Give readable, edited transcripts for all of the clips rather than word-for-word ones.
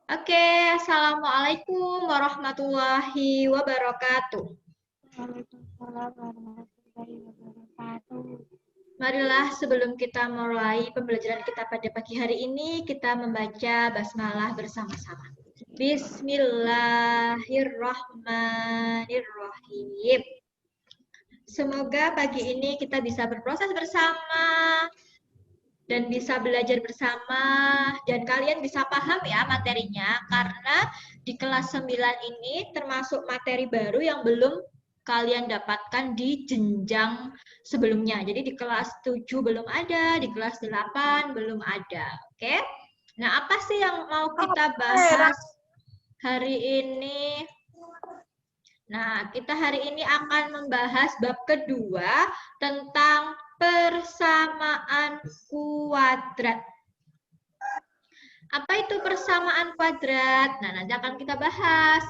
Oke, Assalamualaikum warahmatullahi wabarakatuh. Waalaikumsalam warahmatullahi wabarakatuh. Marilah sebelum kita mulai pembelajaran kita pada pagi hari ini, kita membaca basmalah bersama-sama. Bismillahirrahmanirrahim. Semoga pagi ini kita bisa berproses bersama dan bisa belajar bersama dan kalian bisa paham ya materinya karena di kelas 9 ini termasuk materi baru yang belum kalian dapatkan di jenjang sebelumnya. Jadi di kelas 7 belum ada, di kelas 8 belum ada. Oke? Nah, apa sih yang mau kita bahas hari ini? Nah, kita hari ini akan membahas bab kedua tentang persamaan kuadrat. Apa itu persamaan kuadrat? Nah, nanti akan kita bahas.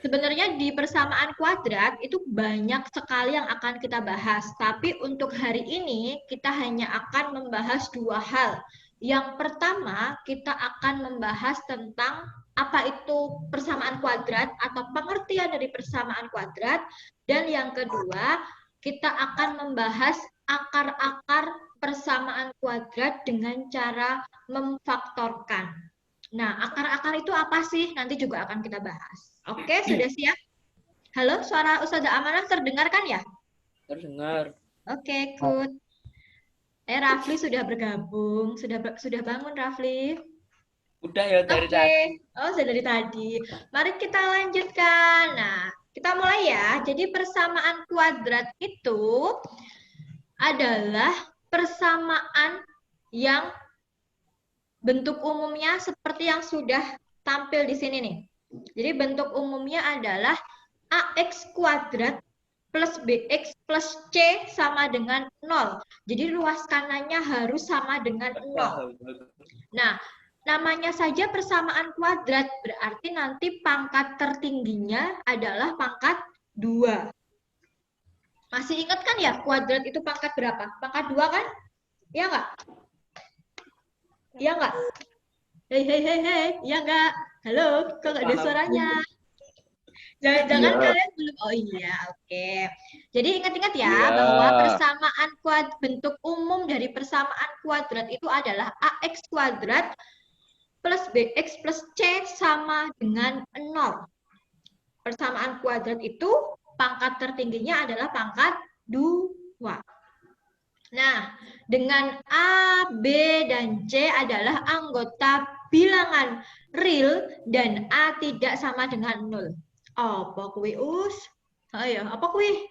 Sebenarnya di persamaan kuadrat itu banyak sekali yang akan kita bahas. Tapi untuk hari ini kita hanya akan membahas dua hal. Yang pertama, kita akan membahas tentang apa itu persamaan kuadrat atau pengertian dari persamaan kuadrat. Dan yang kedua, kita akan membahas akar-akar persamaan kuadrat dengan cara memfaktorkan. Nah, akar-akar itu apa sih? Nanti juga akan kita bahas. Oke, sudah siap? Halo, suara Ustazah Amanah terdengar kan ya? Terdengar. Oke, good. Rafli sudah bergabung. Sudah bangun, Rafli? Udah ya dari Oke. tadi. Oh, sudah dari tadi. Mari kita lanjutkan. Nah, kita mulai ya. Jadi persamaan kuadrat itu adalah persamaan yang bentuk umumnya seperti yang sudah tampil di sini nih. Jadi bentuk umumnya adalah AX kuadrat plus BX plus C sama dengan 0. Jadi ruas kanannya harus sama dengan 0. Nah, namanya saja persamaan kuadrat, berarti nanti pangkat tertingginya adalah pangkat 2. Masih ingat kan ya kuadrat itu pangkat berapa? Pangkat 2 kan? Iya nggak? Iya nggak? Hei, hei, hei, hei. Iya nggak? Halo, kok nggak ada suaranya? Jangan-jangan kalian belum. Oh iya, oke. Jadi ingat-ingat ya bahwa persamaan bentuk umum dari persamaan kuadrat itu adalah AX kuadrat plus BX plus C sama dengan 0. Persamaan kuadrat itu pangkat tertingginya adalah pangkat 2. Nah, dengan A, B, dan C adalah anggota bilangan real dan A tidak sama dengan 0. Apa kuwi us? Ayo, apa kuwi?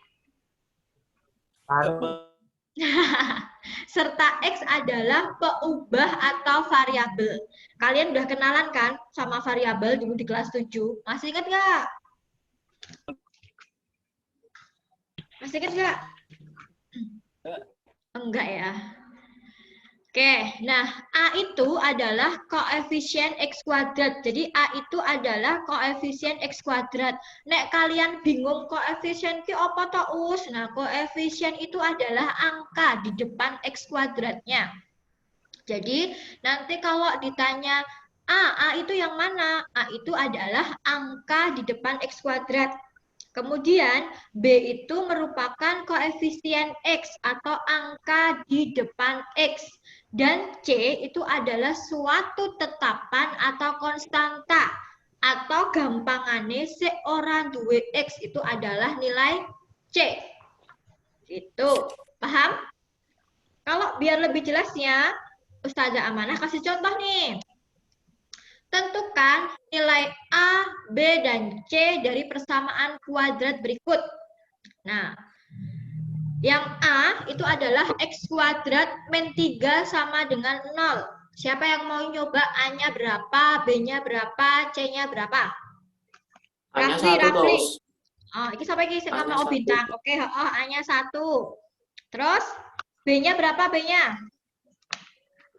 Serta X adalah peubah atau variabel. Kalian udah kenalan kan sama variabel dulu di kelas 7? Masih ingat nggak? Masih ingat nggak? Enggak ya. Oke, nah A itu adalah koefisien X kuadrat. Jadi A itu adalah koefisien X kuadrat. Nek kalian bingung koefisien ki apa to us? Nah, koefisien itu adalah angka di depan X kuadratnya. Jadi nanti kalau ditanya A itu yang mana? A itu adalah angka di depan X kuadrat. Kemudian B itu merupakan koefisien X atau angka di depan X. Dan C itu adalah suatu tetapan atau konstanta. Atau gampangannya seorang duwe X itu adalah nilai C. Gitu. Paham? Kalau biar lebih jelasnya, Ustazah Amanah kasih contoh nih. Tentukan nilai A, B, dan C dari persamaan kuadrat berikut. Nah, yang A itu adalah X kuadrat min 3 sama dengan 0. Siapa yang mau nyoba A-nya berapa, B-nya berapa, C-nya berapa? Rafli. Oh, ini sampai ini nama O bintang. Oke, A-nya 1. Terus B-nya berapa B-nya?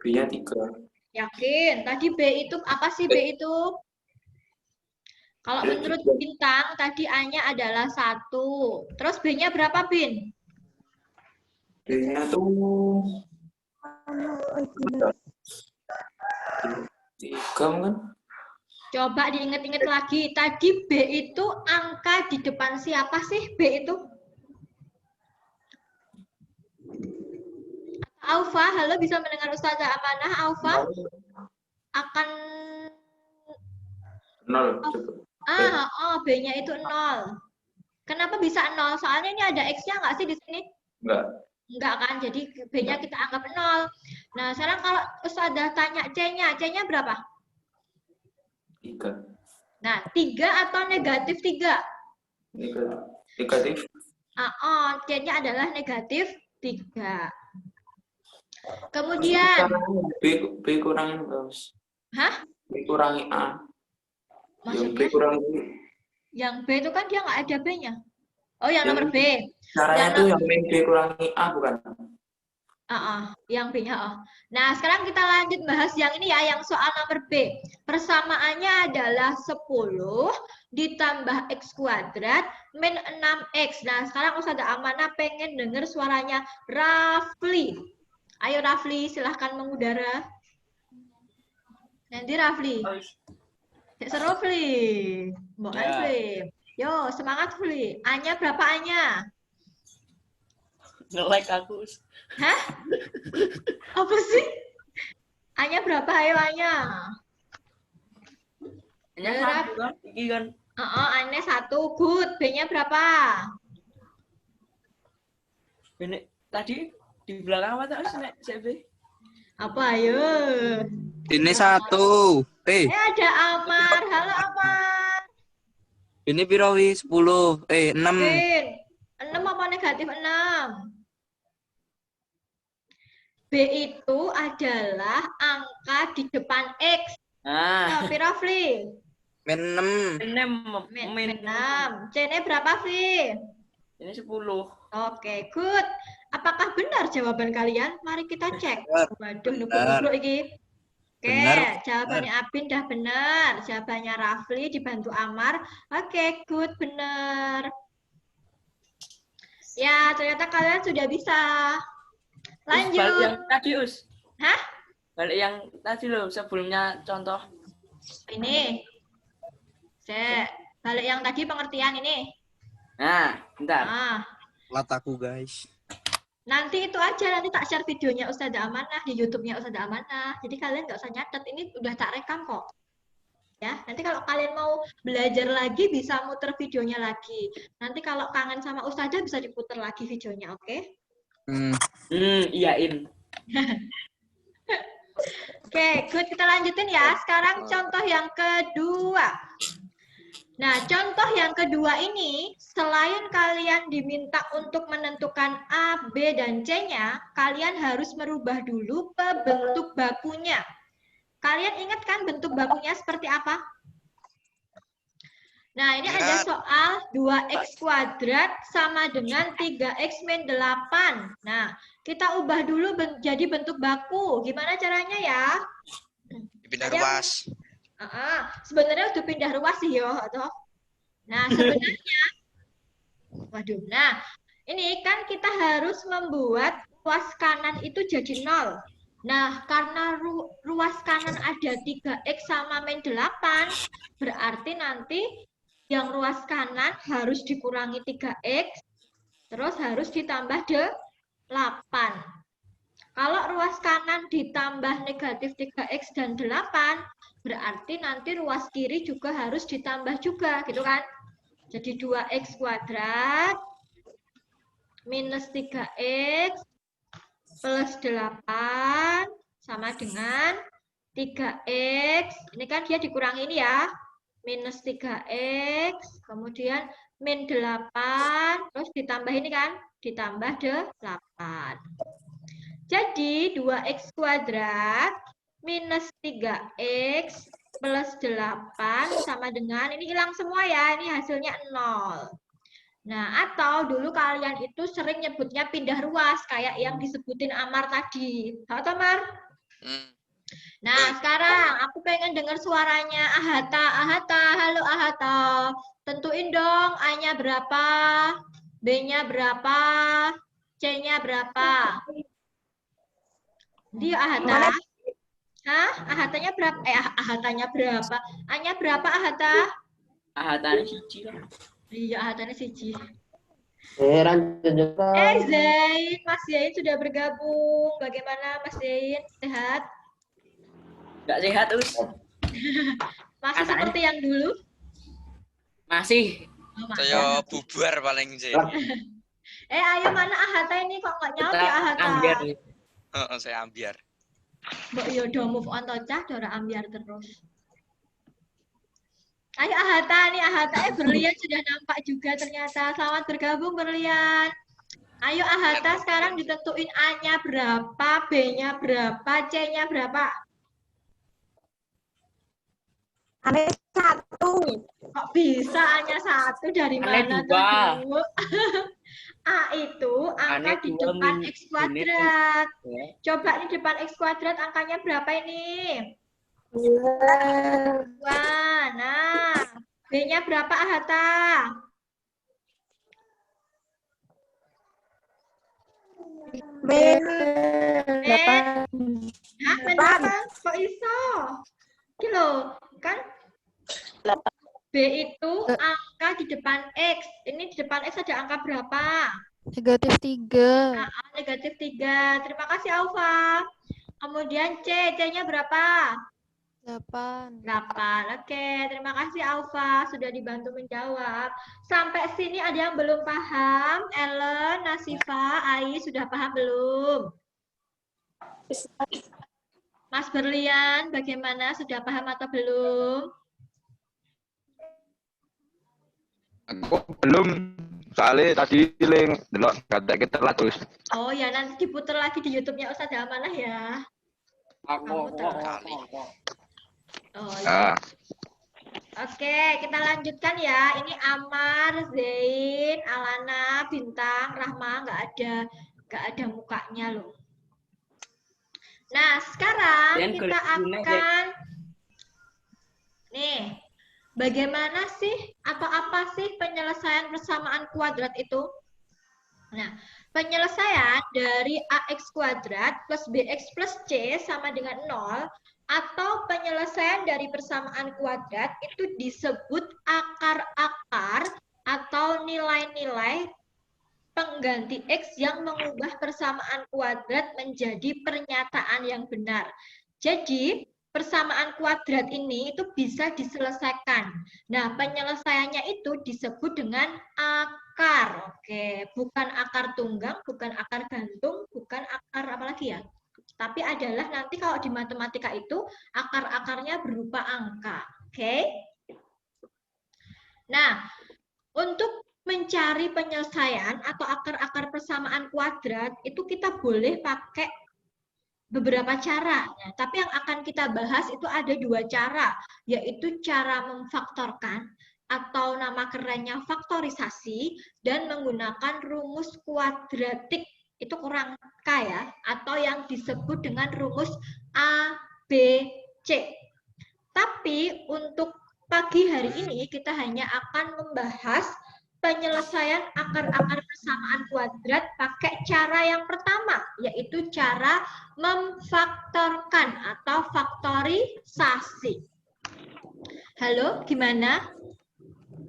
B-nya 3. Yakin? Tadi B itu apa sih B itu? Kalau menurut bintang, tadi A-nya adalah 1. Terus B-nya berapa, Bin? B-nya tuh 3 kan? Coba diingat-ingat lagi. Tadi B itu angka di depan siapa sih B itu? Aufa, halo bisa mendengar Ustazah Amanah? Aufa akan 0 coba. B-nya itu 0. Kenapa bisa 0? Soalnya ini ada X-nya nggak sih di sini? Enggak. Enggak kan? Jadi B-nya kita anggap 0. Nah, sekarang kalau Ustazah tanya C-nya, C-nya berapa? 3. Nah, 3 atau negatif 3? Negatif. C-nya adalah negatif 3. Kemudian, B kurangi terus. hah? B kurangi A. Yang B Maksudnya? kurangi. Yang B itu kan dia nggak ada B-nya. Oh, yang nomor B. Caranya tuh yang B kurangi A bukan? Yang B-nya. Nah, sekarang kita lanjut bahas yang ini ya, yang soal nomor B. Persamaannya adalah 10 ditambah X kuadrat min 6X. Nah, sekarang Ustazah Amanah pengen dengar suaranya Rafli. Ayo Rafli, silahkan mengudara. Nanti Rafli. Seru Fli. Mbok Fli. Yo, semangat Fli. A-nya berapa A-nya? Nge-like aku. Hah? Apa sih? A-nya berapa ayo A-nya? A-nya 1 kan? Iki kan. A-nya 1. Good. B-nya berapa? Ini tadi di belakang apa terus nek CB? Apa ayo? Ini 1. Ada Amar. Halo Amar. Ini pirawi 10. 6. 6 apa negatif 6? B itu adalah angka di depan X. Piro Fli? Min 6. Min 6. C-nya berapa Fli? Ini 10. Oke, good. Apakah benar jawaban kalian? Mari kita cek. Waduh, nubruk iki. Oke, Benar. jawabannya Abin dah benar. Jawabannya Rafli dibantu Amar. Oke, good, benar. Ya, ternyata kalian sudah bisa. Lanjut. Balik yang tadi, Us. Hah? Balik yang tadi loh, sebelumnya contoh. Ini. Balik yang tadi pengertian ini. Nah, bentar. Lat aku, guys. Nanti itu aja, nanti tak share videonya Ustazah Amanah di YouTube-nya Ustazah Amanah. Jadi kalian nggak usah nyatet, ini udah tak rekam kok. Ya, nanti kalau kalian mau belajar lagi bisa muter videonya lagi. Nanti kalau kangen sama Ustazah bisa diputar lagi videonya, oke? Iyain. Oke, good. Kita lanjutin ya. Sekarang contoh yang kedua. Nah, contoh yang kedua ini, selain kalian diminta untuk menentukan A, B, dan C-nya, kalian harus merubah dulu ke bentuk bakunya. Kalian ingat kan bentuk bakunya seperti apa? Nah, ini ada soal 2X kuadrat sama dengan 3X min 8. Nah, kita ubah dulu jadi bentuk baku. Gimana caranya ya? Pindah ruas. Sebenarnya udah pindah ruas sih yo, atau? Nah, sebenarnya, ini kan kita harus membuat ruas kanan itu jadi 0. Nah, karena ruas kanan ada 3X sama min 8, berarti nanti yang ruas kanan harus dikurangi 3X, terus harus ditambah 8. Kalau ruas kanan ditambah negatif 3X dan 8, berarti nanti ruas kiri juga harus ditambah juga, gitu kan? Jadi 2X kuadrat minus 3X plus 8 sama dengan 3X. Ini kan dia dikurangi ini ya. Minus 3X, kemudian min 8, terus ditambah ini kan? Ditambah 8. Jadi 2X kuadrat minus 3X plus 8 sama dengan, ini hilang semua ya, ini hasilnya 0. Nah, atau dulu kalian itu sering nyebutnya pindah ruas, kayak yang disebutin Amar tadi. Halo, Amar? Nah, sekarang aku pengen dengar suaranya Ahata. Halo, Ahata. Tentuin dong A-nya berapa, B-nya berapa, C-nya berapa. Dia Ahata. Hah? Ahatanya berapa? Ahatanya berapa? A-nya berapa ahata? Ahatane siji lah. Iya, ahatannya siji. Lanjut. Zain, Mas Zain sudah bergabung. Bagaimana Mas Zain? Sehat? Enggak sehat, Us. Masih Katanya. seperti yang dulu? Masih. Oh, Saya bubar paling sih. Ayo mana ahata ini kok nggak nyaut Kita ya ahata? ambiar. Saya ambiar. Mbak Yodo move on toh cah, dora ambiar terus. Ayo ahata nih, ahata Berlian sudah nampak juga ternyata. Selamat bergabung Berlian. Ayo ahata sekarang ditentuin A-nya berapa, B-nya berapa, C-nya berapa. Ane 1. Kok bisa A-nya 1 dari Ane mana 2. tuh Bu? A itu angka Ane di 2 depan min- X kuadrat. Ya. Coba di depan X kuadrat angkanya berapa ini? 2. 2. Nah, B-nya berapa ahata? Men. Hah, men berapa? Kok iso? Iki lho, kan B itu angka di depan X. Ini di depan X ada angka berapa? -3. Negatif 3. Terima kasih, Alfa. Kemudian C-nya berapa? 8. 8. Oke, terima kasih, Alfa. Sudah dibantu menjawab. Sampai sini ada yang belum paham? Ellen, Nasifa, Ai, sudah paham belum? Mas Berlian, bagaimana? Sudah paham atau belum? Aku belum, soalnya tadi link delok kata kita lah terus. Oh ya, nanti diputar lagi di YouTube-nya Ustaz Amanah ya. Oh, ya. Nah, Oke, kita lanjutkan ya. Ini Amar, Zain, Alana, Bintang, Rahma, nggak ada mukanya loh. Nah, sekarang Dan kita akan nih, bagaimana sih atau apa sih penyelesaian persamaan kuadrat itu? Nah, penyelesaian dari AX kuadrat plus BX plus C sama dengan 0 atau penyelesaian dari persamaan kuadrat itu disebut akar-akar atau nilai-nilai pengganti X yang mengubah persamaan kuadrat menjadi pernyataan yang benar. Jadi, persamaan kuadrat ini itu bisa diselesaikan. Nah, penyelesaiannya itu disebut dengan akar. Oke, bukan akar tunggang, bukan akar gantung, bukan akar apa lagi ya? Tapi adalah nanti kalau di matematika itu akar-akarnya berupa angka. Oke? Nah, untuk mencari penyelesaian atau akar-akar persamaan kuadrat itu kita boleh pakai beberapa cara. Nah, tapi yang akan kita bahas itu ada 2 cara, yaitu cara memfaktorkan atau nama kerennya faktorisasi dan menggunakan rumus kuadratik. Itu kurang kaya atau yang disebut dengan rumus A, B, C. Tapi untuk pagi hari ini kita hanya akan membahas penyelesaian akar-akar persamaan kuadrat pakai cara yang pertama, yaitu cara memfaktorkan atau faktorisasi. Halo, gimana?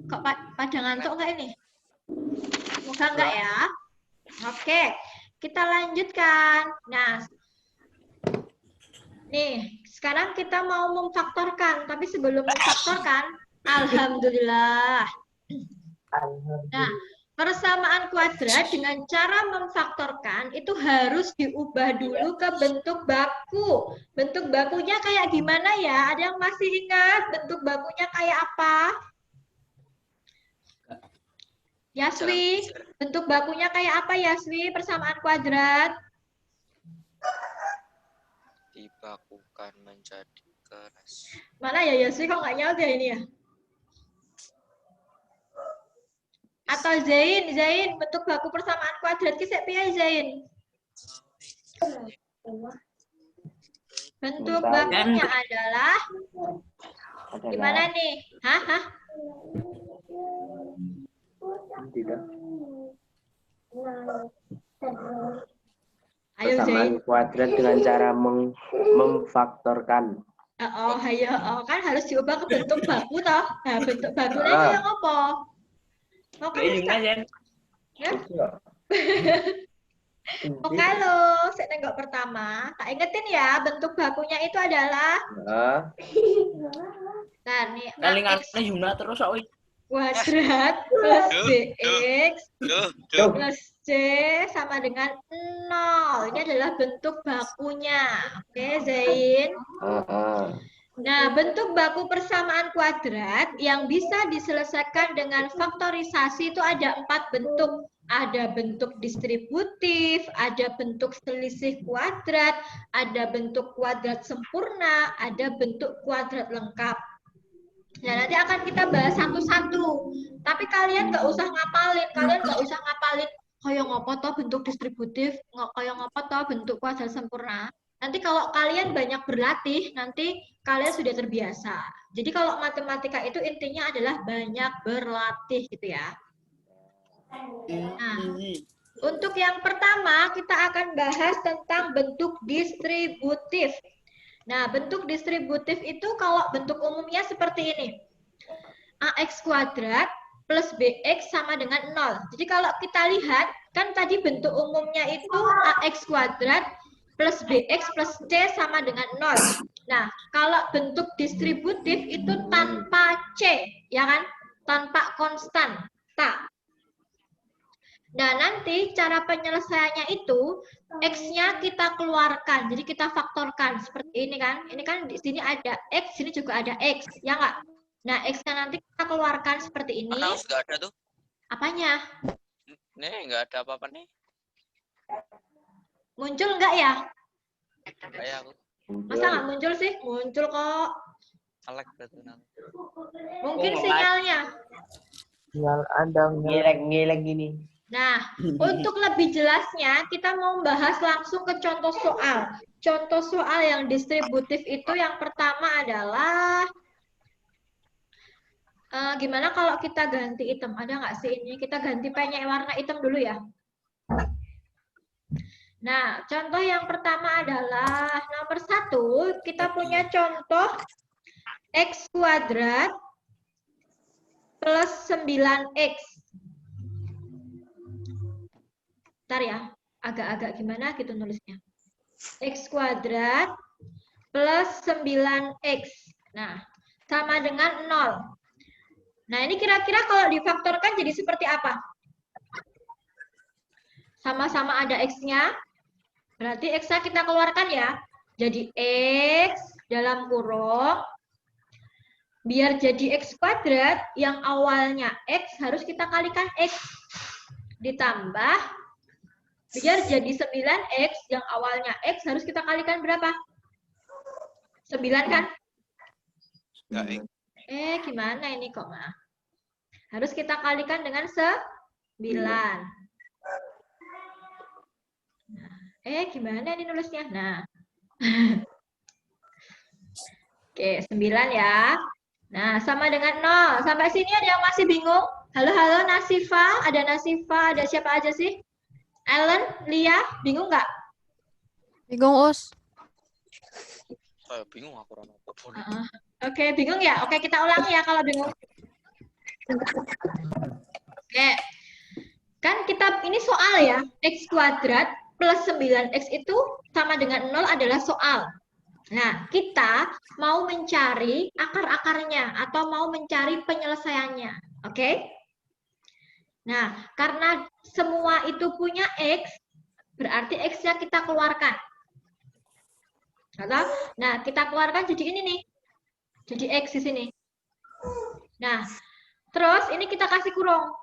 Kok pada ngantuk nggak ini? Semoga nggak ya. Oke, kita lanjutkan. Nah, nih, sekarang kita mau memfaktorkan, tapi sebelum memfaktorkan, alhamdulillah. Nah, persamaan kuadrat dengan cara memfaktorkan itu harus diubah dulu ke bentuk baku. Bentuk bakunya kayak gimana ya? Ada yang masih ingat bentuk bakunya kayak apa? Yaswi, bentuk bakunya kayak apa Yaswi? Persamaan kuadrat. Dibakukan menjadi keras. Mana ya Yaswi kok nggak nyaut ya ini ya? Atau Zain, bentuk baku persamaan kuadrat ki sik piye Zain? Bentuk bakunya adalah gimana nih? Hah? Ayo Zain. Persamaan kuadrat dengan cara memfaktorkan. Ayo, kan harus diubah ke bentuk baku toh. Nah, bentuk bakunya Ah. kayak apa? Mau kan Kayak bisa? Jen. Ya? Iya. Oke lo, saya nenggok pertama. Tak ingetin ya, bentuk bakunya itu adalah Ah. nah nih Kelingan AX Yuna terus kok. kuadrat plus BX Duh, plus C sama dengan 0. Ini adalah bentuk bakunya. Oke, Zain. Nah, bentuk baku persamaan kuadrat yang bisa diselesaikan dengan faktorisasi itu ada 4 bentuk. Ada bentuk distributif, ada bentuk selisih kuadrat, ada bentuk kuadrat sempurna, ada bentuk kuadrat lengkap. Nah, nanti akan kita bahas satu-satu. Tapi kalian nggak usah ngapalin, kayak ngopo toh bentuk distributif, kayak ngopo toh bentuk kuadrat sempurna. Nanti kalau kalian banyak berlatih, nanti kalian sudah terbiasa. Jadi kalau matematika itu intinya adalah banyak berlatih gitu ya. Nah, untuk yang pertama kita akan bahas tentang bentuk distributif. Nah, bentuk distributif itu kalau bentuk umumnya seperti ini. AX kuadrat plus BX sama dengan 0. Jadi kalau kita lihat, kan tadi bentuk umumnya itu AX kuadrat plus BX plus C sama dengan 0. Nah, kalau bentuk distributif itu tanpa C, ya kan? Tanpa konstan, tak. Nah, nanti cara penyelesaiannya itu X-nya kita keluarkan. Jadi kita faktorkan seperti ini kan. Ini kan di sini ada X, sini juga ada X, ya nggak? Nah, X-nya nanti kita keluarkan seperti ini. mana nggak ada tuh? Apanya? Nih, nggak ada apa-apa nih. Muncul nggak ya? Kayak aku Masa nggak muncul sih? Muncul kok. alek berarti nanti. Mungkin sinyalnya. Sinyal Anda ngelek-ngelek gini. Nah, untuk lebih jelasnya, kita mau bahas langsung ke contoh soal. Contoh soal yang distributif itu yang pertama adalah, gimana kalau kita ganti item? Ada nggak sih ini? Kita ganti pennya warna hitam dulu ya. Nah, contoh yang pertama adalah nomor 1, kita punya contoh X kuadrat plus 9X. Bentar ya, agak-agak gimana gitu nulisnya. X kuadrat plus 9X. Nah, sama dengan 0. Nah, ini kira-kira kalau difaktorkan jadi seperti apa? Sama-sama ada X-nya. Berarti X-nya kita keluarkan ya. Jadi X dalam kurung. Biar jadi X kuadrat, yang awalnya X harus kita kalikan X. Ditambah biar jadi 9X, yang awalnya X harus kita kalikan berapa? 9 kan? Nggak, Gimana ini kok, Ma? Harus kita kalikan dengan 9. Nah, gimana ini nulisnya? Nah. Oke, 9 ya. Nah, sama dengan 0. Sampai sini ada yang masih bingung? Halo, Nasifa. Ada Nasifa, ada siapa aja sih? Ellen, Lia, bingung nggak? Bingung, Us. bingung aku orang apa. Oke, bingung ya? Oke, kita ulangi ya kalau bingung. Oke. Kan kita ini soal ya. X kuadrat plus 9X itu sama dengan 0 adalah soal. Nah, kita mau mencari akar-akarnya atau mau mencari penyelesaiannya. Oke? Nah, karena semua itu punya X, berarti X-nya kita keluarkan. Nah, kita keluarkan jadi ini nih. Jadi X di sini. Nah, terus ini kita kasih kurung.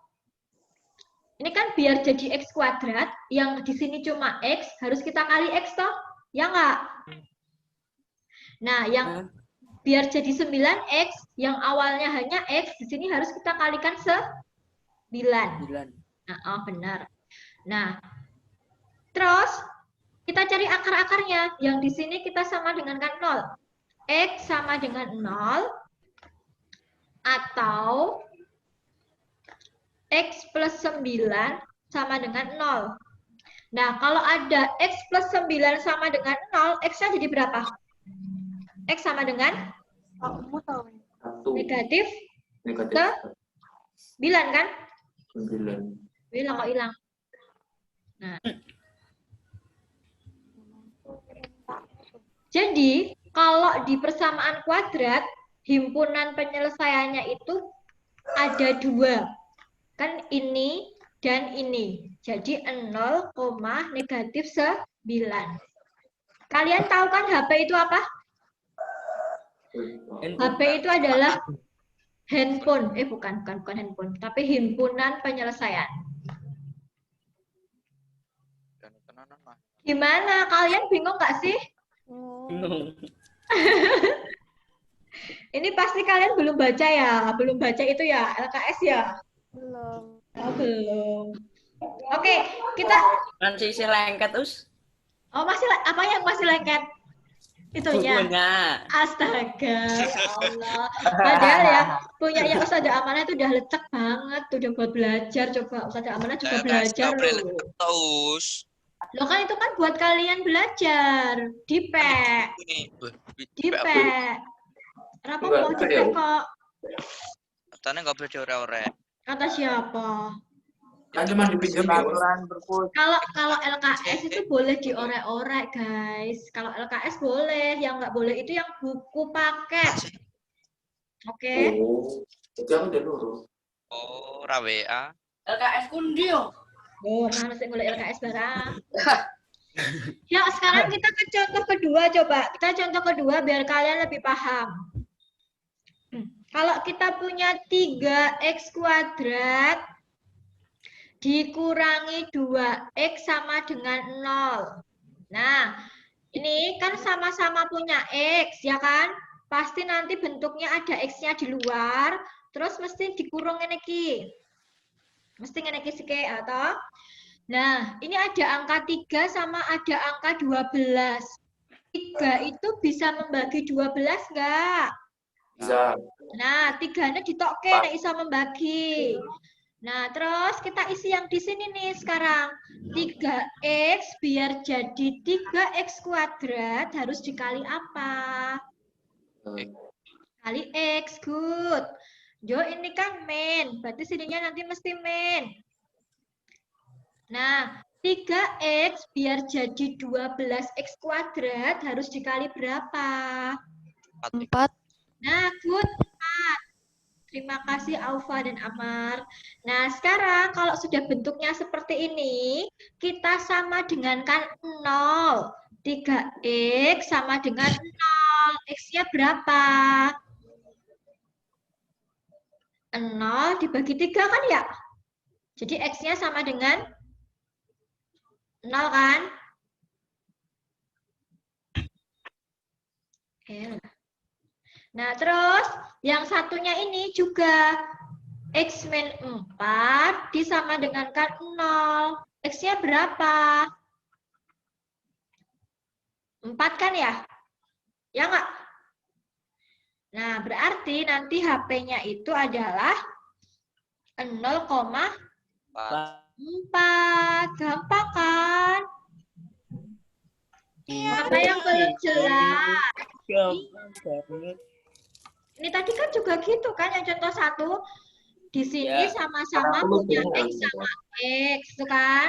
Ini kan biar jadi X kuadrat, yang di sini cuma X, harus kita kali X toh? Ya nggak? Nah, yang biar jadi 9X, yang awalnya hanya X, di sini harus kita kalikan 9. Nah, benar. Nah, terus kita cari akar-akarnya. Yang di sini kita sama dengan 0. X sama dengan 0 atau X plus 9 sama dengan 0. Nah, kalau ada X plus 9 sama dengan 0, X-nya jadi berapa? X sama dengan Satu. negatif Negatif 9 kan? 9. Hilang kok hilang. Nah. Jadi, kalau di persamaan kuadrat, himpunan penyelesaiannya itu ada 2. Kan ini dan ini. Jadi 0, negatif 9. Kalian tahu kan HP itu apa? HP itu adalah handphone. Bukan handphone, tapi himpunan penyelesaian. Gimana? Kalian bingung nggak sih? Ini pasti kalian belum baca ya? Belum baca itu ya, LKS ya? Belum. Oh, belum. Oke, kita... Kan sisi lengket, Us. Oh, apa yang masih lengket? Itunya. Bukunya. Astaga, ya Allah. Padahal ya, punyanya Ustazah Amanah itu udah lecek banget. Udah buat belajar. Coba Ustazah Amanah juga belajar loh. Terus. Loh kan itu kan buat kalian belajar. Dipek. Dipek. Kenapa mau dipek kok? Katanya nggak boleh diore-ore. Kata siapa? Kan cuma dipinjam Kalau LKS itu boleh diorek-orek, guys. Kalau LKS boleh, yang nggak boleh itu yang buku paket. Oke. Oh, jadi aku udah nurut. Oh, RWA. LKS kundi yo. Oh, mana sih ngulek LKS barang. Ya, sekarang kita ke contoh kedua coba. Kita contoh kedua biar kalian lebih paham. Kalau kita punya 3x kuadrat dikurangi 2x sama dengan 0. Nah, ini kan sama-sama punya x, ya kan? Pasti nanti bentuknya ada x-nya di luar, terus mesti dikurung ini ki. Mesti ngene iki sike atau? Nah, ini ada angka 3 sama ada angka 12. 3 itu bisa membagi 12 enggak? Bisa. Nah, 3-nya ditokke nek iso membagi. Nah, terus kita isi yang di sini nih sekarang. 3x biar jadi 3x kuadrat harus dikali apa? Kali x, good. Jo, ini kan min, berarti sininya nanti mesti min. Nah, 3x biar jadi 12x kuadrat harus dikali berapa? 4. Nah, good. 4. Terima kasih Aufa dan Amar. Nah, sekarang kalau sudah bentuknya seperti ini, kita sama dengankan 0. 3x sama dengan 0. X-nya berapa? 0 dibagi 3 kan ya? Jadi X-nya sama dengan 0 kan? Nah, terus yang satunya ini juga X min 4 disama dengankan 0. X-nya berapa? 4 kan ya? Ya nggak? Nah, berarti nanti HP-nya itu adalah 0,4. Gampang kan? Apa yang belum jelas? Ini tadi kan juga gitu kan, yang contoh 1. Di sini sama-sama punya X sama X, itu kan?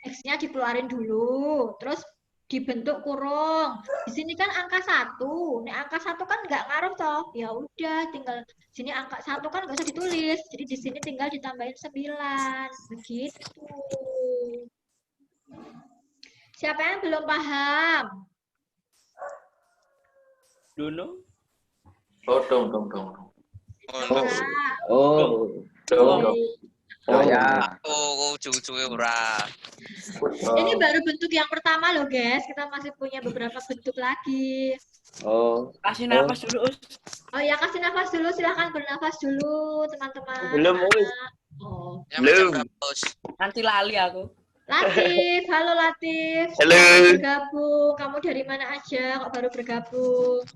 X-nya dikeluarin dulu, terus dibentuk kurung. Di sini kan angka 1. Nih angka 1 kan nggak ngaruh toh. Ya udah, tinggal sini angka 1 kan nggak usah ditulis. Jadi di sini tinggal ditambahin 9. Begitu. Siapa yang belum paham? Dono? Oh, dong. Oh ya. Oh, ujung-ujungnya ora. Ini baru bentuk yang pertama loh, guys. Kita masih punya beberapa bentuk lagi. Oh. Kasih nafas dulu, Us. Oh ya, kasih nafas dulu. Silahkan bernafas dulu, teman-teman. Belum, Us. Oh. Yang macam berapa, Us? Nanti lali aku. Latif, halo Latif. Halo. Selamat bergabung. Kamu dari mana aja? Kok baru bergabung?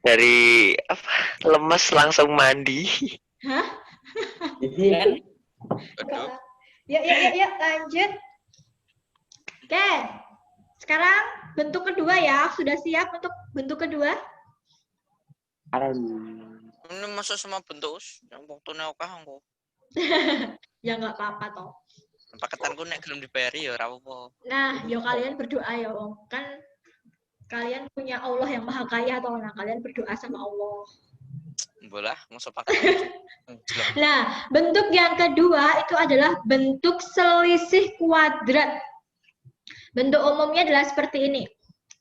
Dari apa? Lemes langsung mandi. Hah? Kan? Aduh. Ya, lanjut. Oke, sekarang bentuk kedua ya. Sudah siap untuk bentuk kedua? Ini masuk sama bentuk yang waktunya oke engko. Ya nggak apa-apa toh. Paketanku nek gelem diberi ya ora apa-apa. Nah, yo kalian berdoa ya Om. Kan kalian punya Allah yang maha kaya toh. Nah, kalian berdoa sama Allah. Bolah, masuk paketan. Nah, bentuk yang kedua itu adalah bentuk selisih kuadrat. Bentuk umumnya adalah seperti ini.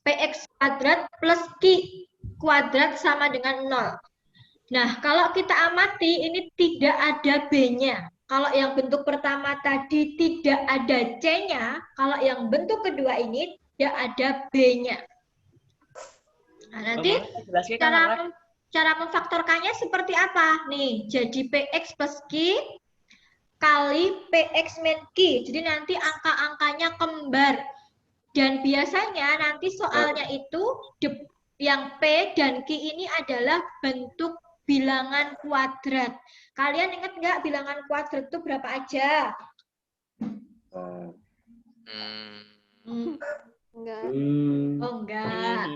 Px kuadrat plus Q kuadrat sama dengan 0. Nah, kalau kita amati ini tidak ada B-nya. Kalau yang bentuk pertama tadi tidak ada C-nya, kalau yang bentuk kedua ini tidak ada B-nya. Nah, nanti cara memfaktorkannya seperti apa? Nih, jadi PX plus Q kali PX min Q. Jadi nanti angka-angkanya kembar. Dan biasanya nanti soalnya itu yang P dan Q ini adalah bentuk bilangan kuadrat. Kalian ingat nggak bilangan kuadrat itu berapa aja? Enggak. Oh enggak.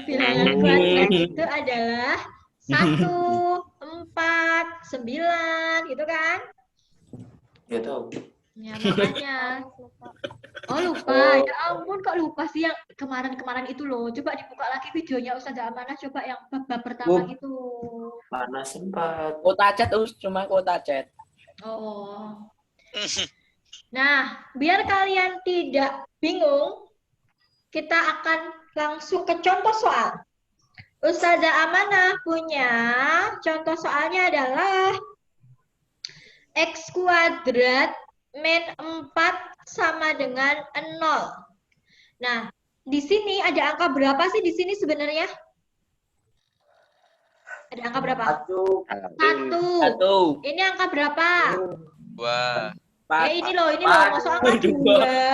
Bilangan kuadrat itu adalah 1, 4, 9, gitu kan? Ya tahu. Ya makanya. Oh lupa, ya ampun kok lupa sih yang kemarin-kemarin itu loh. Coba dibuka lagi videonya Ustazah Amanah, coba yang bab pertama gitu. Mana sempat. Kuota chat cuma kuota chat. Oh. Nah, biar kalian tidak bingung, kita akan langsung ke contoh soal. Ustazah Amanah punya contoh soalnya adalah X kuadrat min 4 sama dengan 0. Nah, di sini ada angka berapa sih di sini sebenarnya? Ada angka berapa? 1. Ini angka berapa? 2. Ini loh, masuk angka 2.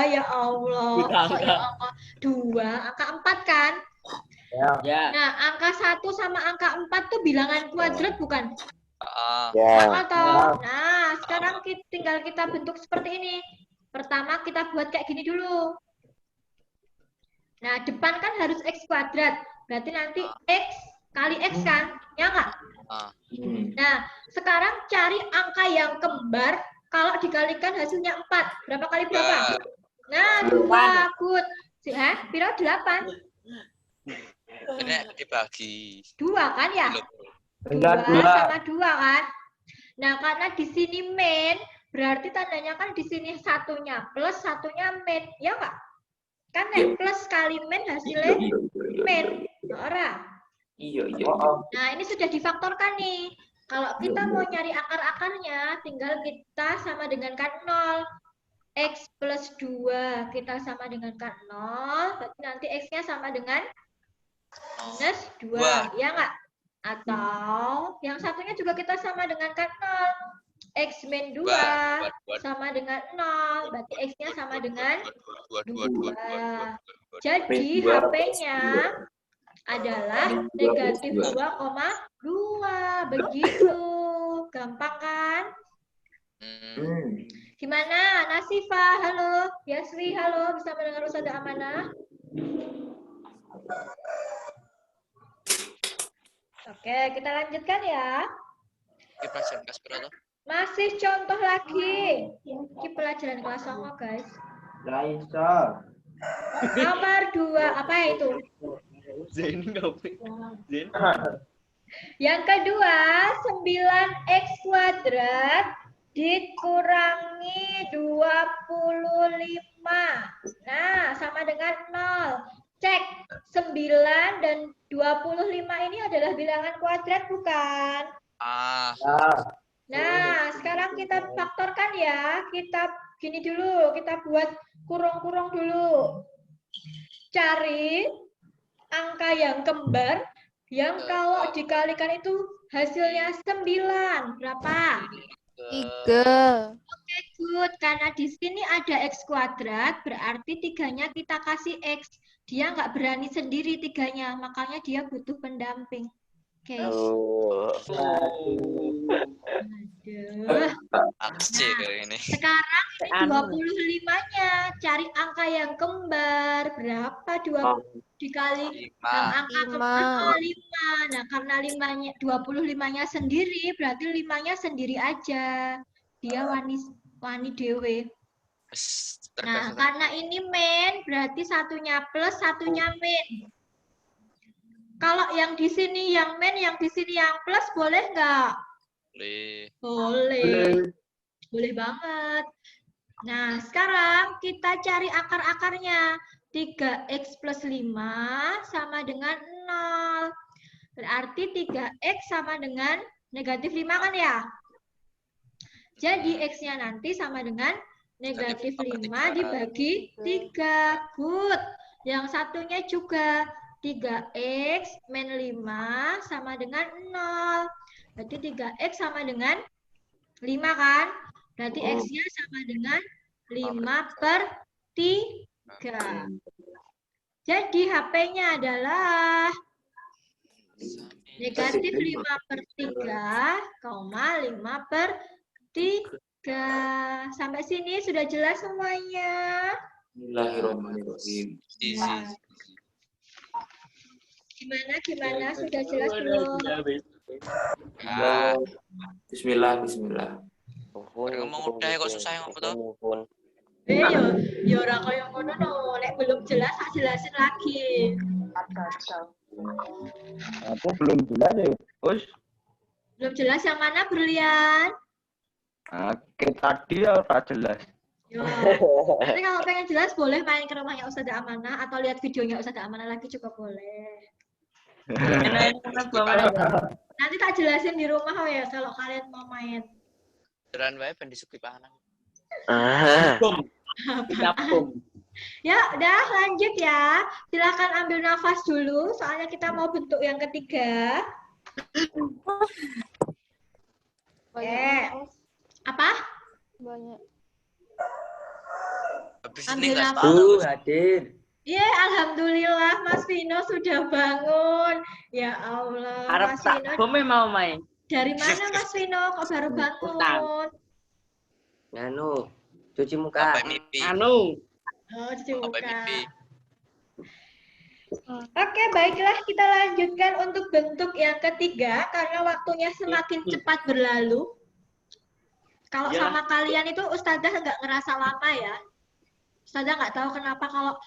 Ya Allah. Masuk angka 2, angka 4 kan? Ya. Nah, angka 1 sama angka 4 tuh bilangan kuadrat bukan? Ya. Atau, nah, sekarang tinggal kita bentuk seperti ini. Pertama kita buat kayak gini dulu. Nah, depan kan harus X kuadrat. Berarti nanti X kali X kan? Ya nggak? Nah, sekarang cari angka yang kembar. Kalau dikalikan hasilnya 4. Berapa kali berapa? Nah, 2. Good. Piro 8? Ini dibagi. 2 kan ya? 2 Enggak, sama 2 kan? Nah, karena di sini min, berarti tandanya kan di sini satunya plus, satunya min. Ya nggak? Kan plus kali min hasilnya min. Ora. Iya. Nah, ini sudah difaktorkan nih. Kalau kita mau nyari akar-akarnya, tinggal kita sama dengan kan 0. X plus 2 kita sama dengan kan 0. Berarti nanti X-nya sama dengan minus 2. Ya nggak? Atau yang satunya juga kita sama dengan kan 0. X min 2 sama dengan 0. Berarti X-nya sama dengan 2. Jadi HP-nya adalah negatif 2,2. Begitu. Gampang kan? Gimana? Nasifa, halo. Yasri, halo. Bisa mendengar Ustazah Amanah? Oke, kita lanjutkan ya. Ini pelajaran kelas berapa? Masih contoh lagi. Ini pelajaran kelas 9, guys. Laisa. Nomor 2, apa itu? Zain enggak. Zain. Yang kedua, 9x kuadrat dikurangi 25. Nah, sama dengan 0. Cek, 9 dan 25 ini adalah bilangan kuadrat bukan? Nah, sekarang kita faktorkan ya. Kita gini dulu, kita buat kurung-kurung dulu. Cari angka yang kembar yang kalau dikalikan itu hasilnya 9. Berapa? 3. Oke, good. Karena di sini ada X kuadrat, berarti 3-nya kita kasih X. Dia nggak berani sendiri 3-nya, makanya dia butuh pendamping. Oke. Oh. Aduh. Aksi kali ini. Sekarang ini 25-nya. Cari angka yang kembar. Berapa 20 dikali yang 5. angka Lima. 5. Nah, karena 25-nya sendiri, berarti 5-nya sendiri aja. Dia wani dewe. Nah, karena ini min, berarti satunya plus, satunya min. Kalau yang di sini yang min, yang di sini yang plus, boleh nggak? Boleh. Boleh banget. Nah, sekarang kita cari akar-akarnya. 3x plus 5 sama dengan 0. Berarti 3x sama dengan negatif 5 kan ya? Jadi x-nya nanti sama dengan negatif 5 dibagi 3. Good. Yang satunya juga 3x min 5 sama dengan 0. Berarti 3x sama dengan 5 kan? Berarti x-nya sama dengan 5/3. Jadi HP-nya adalah negatif 5/3, 5/3. Sampai sini sudah jelas semuanya? Bismillahirrahmanirrahim. Gimana? Sudah jelas belum? Bismillah. Ngomong udah kok susah yang betul. Ya ora kaya ngono no. Nek belum jelas tak jelasin lagi. Aku belum jelas ya. Bos. Belum jelas yang mana, Berlian? Tadi ya ora jelas. Yo. Nanti kalau pengen jelas boleh main ke rumahnya Ustazah Amanah atau lihat videonya Ustazah Amanah lagi juga boleh. Nanti tak jelasin di rumah ya kalau kalian mau main. Beneran wae ben disuki panganan. Ya, udah lanjut ya. Silakan ambil nafas dulu soalnya kita mau bentuk yang ketiga. Apa? Banyak. Habis Ambil ini enggak nafas. tahu. Hadir. Iya, alhamdulillah Mas Vino sudah bangun. Ya Allah, Mas Vino. Mau main. Dari mana Mas Vino? Kok baru bangun? Nganu, cuci muka. Bapak mimpi. Oh, cuci Bapak muka. mimpi. Oke, baiklah kita lanjutkan untuk bentuk yang ketiga karena waktunya semakin cepat berlalu. Kalau sama kalian itu Ustazah nggak ngerasa lama ya. Ustazah nggak tahu kenapa kalau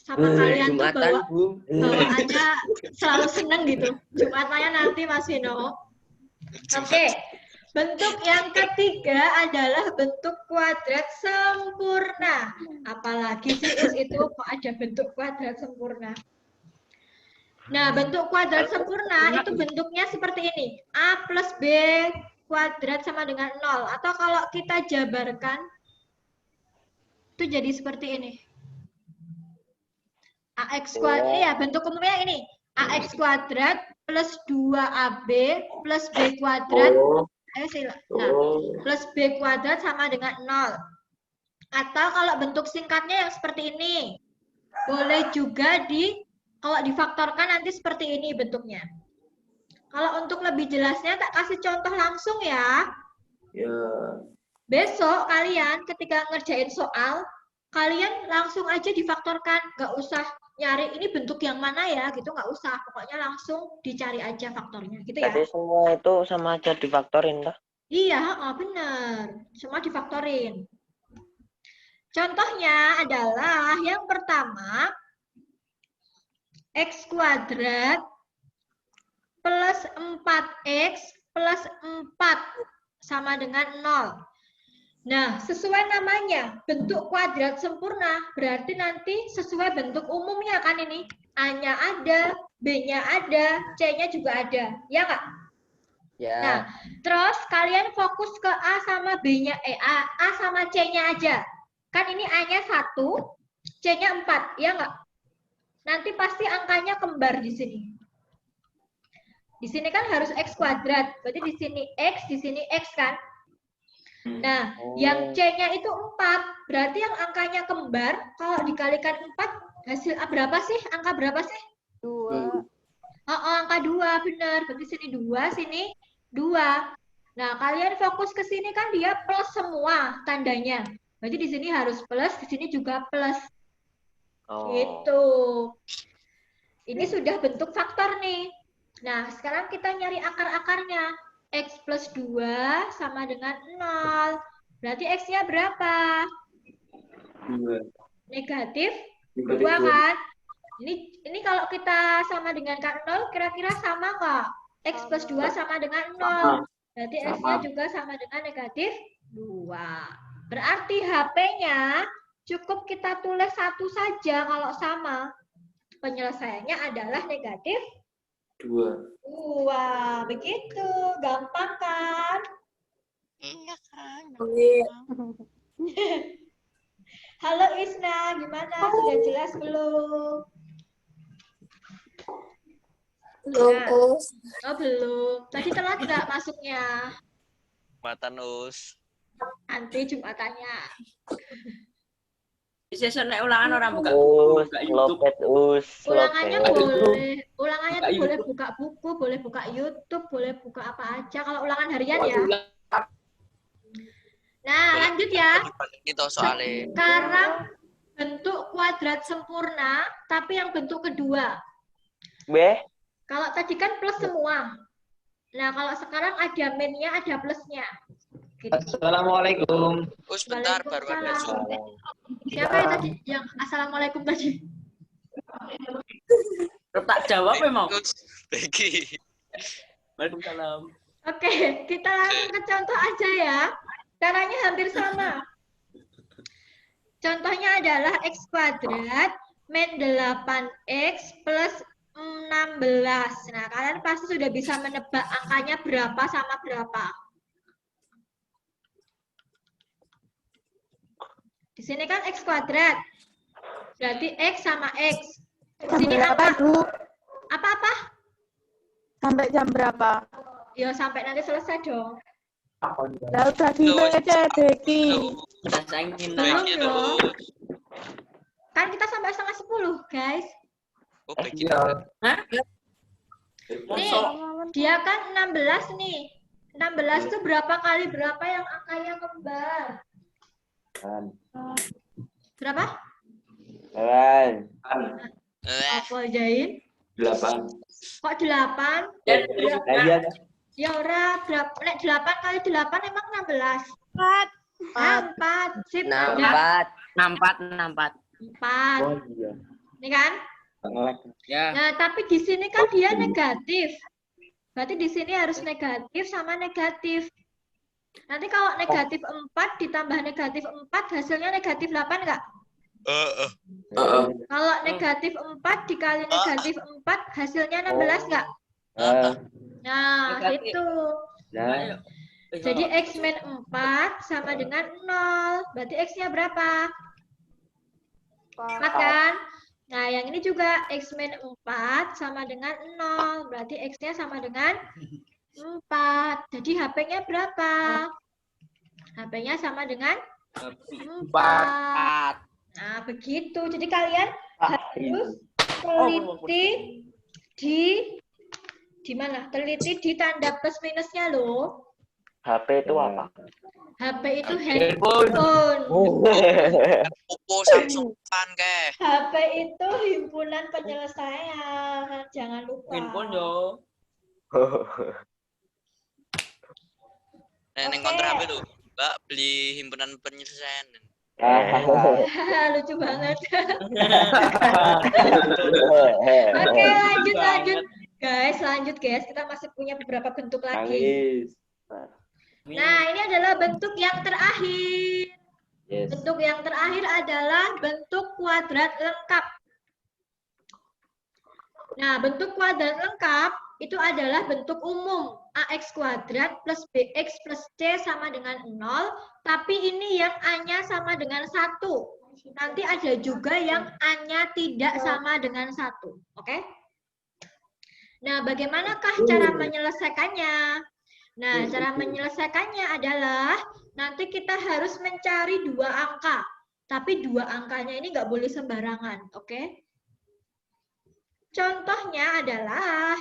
sama kalian tuh bawaannya selalu seneng gitu. Jumatannya nanti Mas Vino. Oke, bentuk yang ketiga adalah bentuk kuadrat sempurna. Apalagi sih itu kok ada bentuk kuadrat sempurna. Nah, bentuk kuadrat sempurna itu bentuknya seperti ini. A plus B kuadrat sama dengan 0. Atau kalau kita jabarkan, itu jadi seperti ini. AX kuadrat, ya bentuk umumnya ini. AX kuadrat plus 2AB plus B kuadrat. Nah, plus B kuadrat sama dengan 0. Atau kalau bentuk singkatnya yang seperti ini. Boleh juga kalau difaktorkan nanti seperti ini bentuknya. Kalau untuk lebih jelasnya tak kasih contoh langsung ya. Ya. Besok kalian ketika ngerjain soal, kalian langsung aja difaktorkan. Nggak usah nyari ini bentuk yang mana ya, gitu nggak usah. Pokoknya langsung dicari aja faktornya, gitu ya. Jadi semua itu sama aja difaktorin toh? Iya, benar. Semua difaktorin. Contohnya adalah yang pertama, X kuadrat plus 4X plus 4 sama dengan 0. Nah, sesuai namanya, bentuk kuadrat sempurna, berarti nanti sesuai bentuk umumnya kan ini. A-nya ada, B-nya ada, C-nya juga ada. Ya nggak? Ya. Nah, terus kalian fokus ke A sama B-nya, A sama C-nya aja. Kan ini A-nya 1, C-nya 4, ya nggak? Nanti pasti angkanya kembar di sini. Di sini kan harus X kuadrat, berarti di sini X kan? Nah, yang C-nya itu 4, berarti yang angkanya kembar, kalau dikalikan 4, hasil berapa sih? Angka berapa sih? 2. Angka 2, benar. Berarti sini 2, sini 2. Nah, kalian fokus ke sini kan dia plus semua tandanya. Berarti di sini harus plus, di sini juga plus. Oh. Gitu. Ini sudah bentuk faktor nih. Nah, sekarang kita nyari akar-akarnya. X plus 2 sama dengan 0. Berarti X-nya berapa? 2. Negatif Negatif 2 2. kan? Ini kalau kita sama dengan K0, kira-kira sama nggak? X plus 2 sama dengan 0. Berarti X-nya juga sama dengan negatif 2. Berarti HP-nya cukup kita tulis 1 saja kalau sama. Penyelesaiannya adalah negatif 2. 2. Begitu. Gampang kan? Iya kan. Halo Isna, gimana? Sudah jelas belum? Belum, Nah. Us. Oh, belum. Tadi telat nggak masuknya? Jumatan us. Nanti Jumatannya. Bisa nek ulangan orang buka Us, buka YouTube. lopet us, Ulangannya lopet. boleh. Ulangannya Buka tuh boleh YouTube. buka buku, boleh buka YouTube, boleh buka apa aja. Kalau ulangan harian ya. Nah, lanjut ya. Gitu soalnya. Sekarang bentuk kuadrat sempurna, tapi yang bentuk kedua. B. Kalau tadi kan plus semua. Nah, kalau sekarang ada minnya, ada plusnya. Gitu. Assalamualaikum. Us bentar baru ada Zoom. Siapa yang tadi yang assalamualaikum tadi? Tak jawab memang. Us, Becky. Waalaikumsalam. Oke, kita langsung ke contoh aja ya. Caranya hampir sama. Contohnya adalah X kuadrat min 8X plus 16. Nah, kalian pasti sudah bisa menebak angkanya berapa sama berapa. Di sini kan X kuadrat. Berarti X sama X. Di Jam sini berapa, apa? Bu? Apa-apa? Sampai jam berapa? Ya, sampai nanti selesai dong. Lah udah dibaca, Beki. Udah saya ingin Belum Becky loh. tuh. Kan kita sampai setengah 10, guys. Oh, Becky. Hah? Nih, Mosok. dia kan 16 nih. 16 itu berapa kali berapa yang angkanya kembar? Berapa? 8. Apa Jain? 8. Kok 8? Iya. Ya ora, berapa? Nek 8 kali 8 emang 16. 4. 4. Sip. Udah. 64. 4. Oh iya. Ini kan? Ya. Nah, tapi di sini kan dia negatif. Berarti di sini harus negatif sama negatif. Nanti kalau negatif 4 ditambah negatif 4 hasilnya negatif 8 enggak? Kalau negatif 4 dikali negatif 4 hasilnya 16 enggak? Nah, Negatif. itu. Nah, Jadi X min 4 sama dengan 0. Berarti X-nya berapa? 4 kan? Nah, yang ini juga X min 4 sama dengan 0. Berarti X-nya sama dengan 4. Jadi HP-nya berapa? HP-nya sama dengan 4. Nah, begitu. Jadi kalian harus teliti di mana? Teliti di tanda plus minusnya loh. HP itu apa? HP itu handphone. Oppo Samsung kan ke. HP itu himpunan penyelesaian. Jangan lupa. Handphone yo. Neneng Oke. kontra HP tuh. Mbak beli himpunan penyelesaian. Lucu banget. Oke, lanjut. Guys, lanjut guys. Kita masih punya beberapa bentuk lagi. Nangis. Nah, ini adalah bentuk yang terakhir. Yes. Bentuk yang terakhir adalah bentuk kuadrat lengkap. Nah, bentuk kuadrat lengkap itu adalah bentuk umum. AX kuadrat plus BX plus C sama dengan 0. Tapi ini yang A-nya sama dengan 1. Nanti ada juga yang A-nya tidak sama dengan 1. Oke? Nah, bagaimanakah cara menyelesaikannya? Nah, cara menyelesaikannya adalah nanti kita harus mencari 2 angka. Tapi 2 angkanya ini nggak boleh sembarangan, oke? contohnya adalah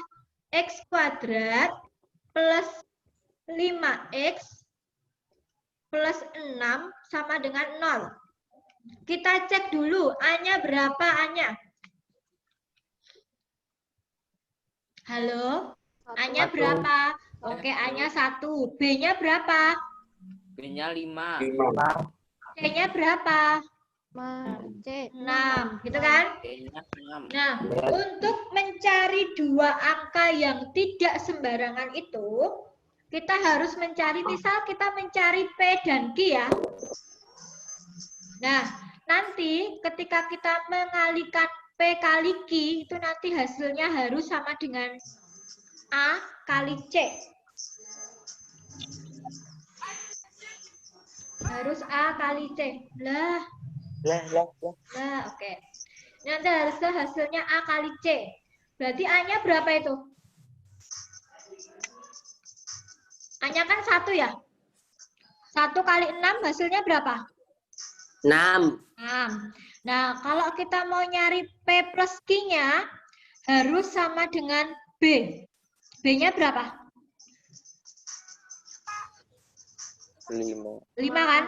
X kuadrat plus 5X plus 6 sama dengan 0. Kita cek dulu, A-nya berapa A-nya? Halo? A-nya berapa? Oke, A-nya 1. B-nya berapa? B-nya 5. C-nya berapa? C. 6, gitu kan? B-nya 6. Nah, untuk mencari dua angka yang tidak sembarangan itu, kita harus mencari, misal kita mencari P dan Q ya. Nah, nanti ketika kita mengalikan P kali Q, itu nanti hasilnya harus sama dengan A kali C. Harus A kali C. Lah, oke. Nanti harusnya hasilnya A kali C. Berarti A-nya berapa itu? A-nya kan 1 ya? 1 kali 6 hasilnya berapa? 6. 6. Nah, kalau kita mau nyari P plus Q-nya, harus sama dengan B. B-nya berapa? 5. 5 kan?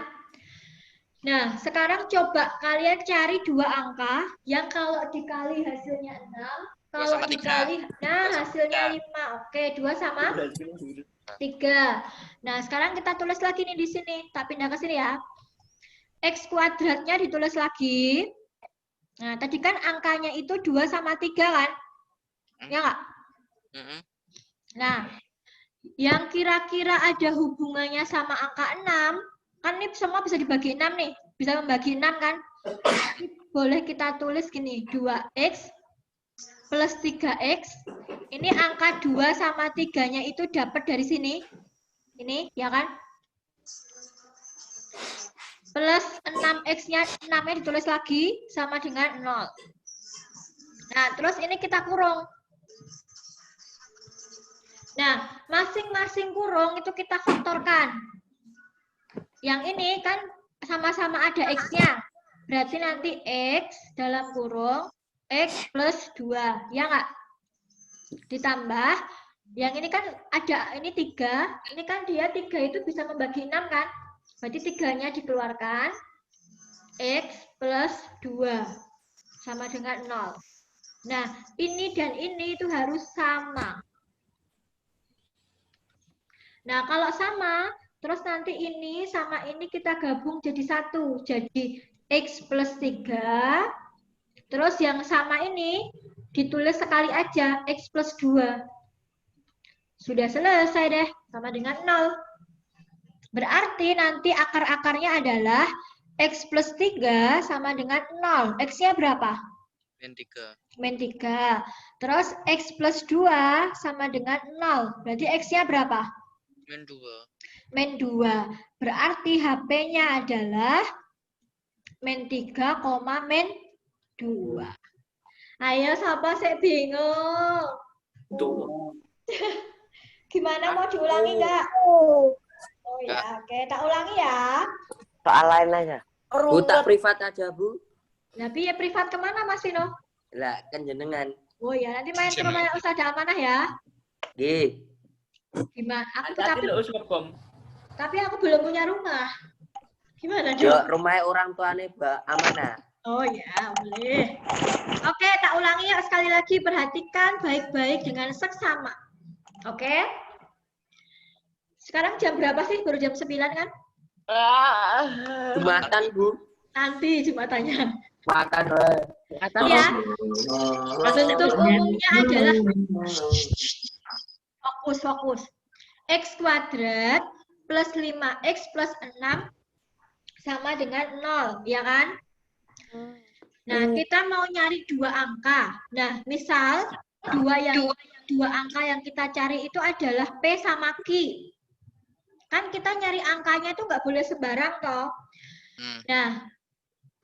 Nah, sekarang coba kalian cari dua angka yang kalau dikali hasilnya 6, kalau sama dikali, nah hasilnya 5. Oke, 2 sama 3. Nah, sekarang kita tulis lagi nih di sini. Tak pindah ke sini ya. X kuadratnya ditulis lagi. Nah, tadi kan angkanya itu 2 sama 3 kan? Ya nggak? Nah, yang kira-kira ada hubungannya sama angka 6, kan ini semua bisa dibagi 6 nih. Bisa membagi 6 kan? Boleh kita tulis gini, 2X plus 3X. Ini angka 2 sama 3-nya itu dapat dari sini. Ini, ya kan? Plus 6X-nya, 6-nya ditulis lagi sama dengan 0. Nah, terus ini kita kurung. Nah, masing-masing kurung itu kita faktorkan. Yang ini kan sama-sama ada X-nya. Berarti nanti X dalam kurung X plus 2. Ya nggak? Ditambah, yang ini kan ada, ini 3. Ini kan dia 3 itu bisa membagi 6 kan? Berarti 3-nya dikeluarkan. X plus 2. Sama dengan 0. Nah, ini dan ini itu harus sama. Nah, kalau sama, terus nanti ini sama ini kita gabung jadi 1. Jadi X plus 3. Terus yang sama ini ditulis sekali aja, X plus 2. Sudah selesai deh, sama dengan 0. Berarti nanti akar-akarnya adalah X plus 3 sama dengan 0. X-nya berapa? Min 3. Terus X plus 2 sama dengan 0. Berarti X-nya berapa? Min 2. Berarti HP-nya adalah min 3, min 2. Ayo, siapa sih bingung? Gimana, mau diulangi nggak? Oh ya, oke. Tak ulangi ya. Soal lain aja. Bu, tak privat aja, Bu. Tapi ya privat kemana, Mas Vino? Lah, kan jenengan. Oh ya, nanti main ke rumah Ustaz Amanah ya. Nggih. Gimana? Tapi aku belum punya rumah. Gimana dong? Yo, rumah orang tuane Mbak Amanah. Oh ya, boleh. Oke, tak ulangi ya sekali lagi. Perhatikan baik-baik dengan seksama. Oke? Sekarang jam berapa sih? Baru jam 9 kan? Jumatan, Bu. Nanti Jumatannya. Makan. Ya. Bentuk umumnya adalah fokus. X kuadrat plus 5X plus 6 sama dengan 0, ya kan? Nah, kita mau nyari dua angka. Nah, misal dua angka yang kita cari itu adalah P sama Q. Kan kita nyari angkanya itu nggak boleh sembarang toh. Nah,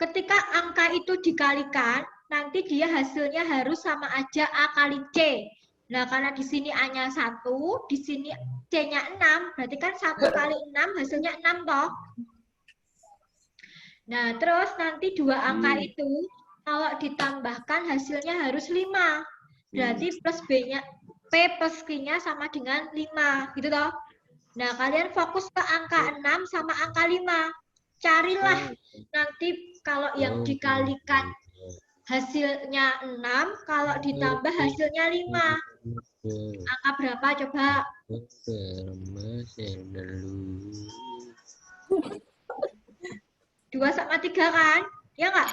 ketika angka itu dikalikan, nanti dia hasilnya harus sama aja A kali C. Nah, karena di sini A-nya 1, di sini C-nya 6, berarti kan 1 kali 6 hasilnya 6 toh. Nah, terus nanti dua angka itu kalau ditambahkan hasilnya harus 5. Berarti plus B-nya, P plus Q-nya sama dengan 5, gitu toh. Nah, kalian fokus ke angka 6 sama angka 5. Carilah nanti kalau yang dikalikan hasilnya 6, kalau ditambah hasilnya 5. Angka berapa coba? 2 sama 3 kan? Ya nggak?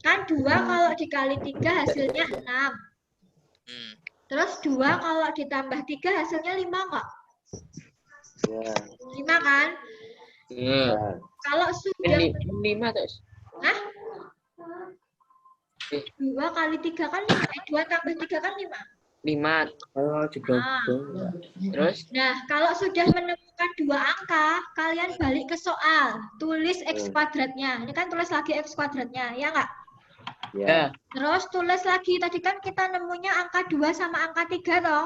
Kan 2 kalau dikali 3 hasilnya 6. Terus 2 kalau ditambah 3 hasilnya 5 nggak? 5 kan? Kalau sudah... 5 terus. Hah? 2 kali 3 kan 5. 2 tambah 3 kan 5. 5. Oh, juga. Terus? Nah, kalau sudah menemukan 2 angka, kalian balik ke soal. Tulis X kuadratnya. Ini kan tulis lagi X kuadratnya, ya nggak? Ya. Terus tulis lagi. Tadi kan kita nemunya angka 2 sama angka 3 toh.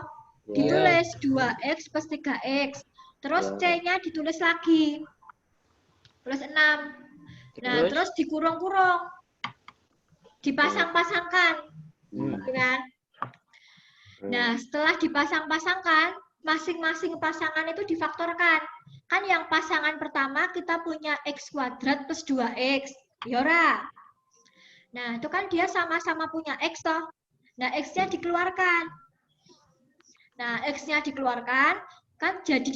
Ditulis 2X plus 3X. Terus C-nya ditulis lagi. Tulis 6. Nah, terus dikurung-kurung. Dipasang-pasangkan. Kan? Nah, setelah dipasang-pasangkan, masing-masing pasangan itu difaktorkan. Kan yang pasangan pertama kita punya X kuadrat plus 2X. Yora. Nah, itu kan dia sama-sama punya X toh. Nah, X-nya dikeluarkan. Nah, X-nya dikeluarkan, kan jadi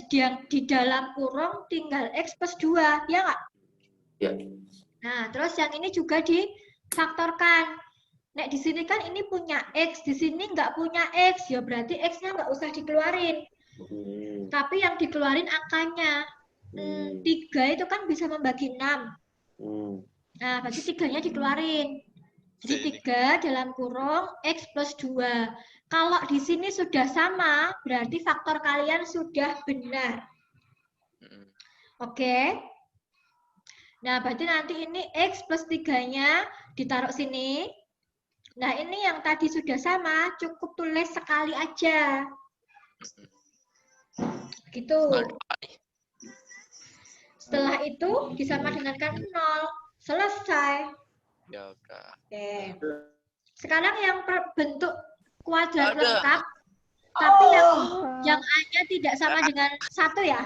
di dalam kurung tinggal X plus 2. Ya nggak? Ya. Nah, terus yang ini juga difaktorkan. Nek di sini kan ini punya X, di sini nggak punya X, ya berarti X-nya nggak usah dikeluarin. Tapi yang dikeluarin angkanya. 3 itu kan bisa membagi 6. Nah, berarti 3-nya dikeluarin. Jadi 3 dalam kurung X plus 2. Kalau di sini sudah sama, berarti faktor kalian sudah benar. Oke. Nah, berarti nanti ini X plus 3-nya ditaruh sini. Nah, ini yang tadi sudah sama, cukup tulis sekali aja. Gitu. Setelah itu disama dengan kan 0. Selesai. Ya udah. Oke. Sekarang yang bentuk kuadrat lengkap, tapi yang A-nya tidak sama dengan 1 ya.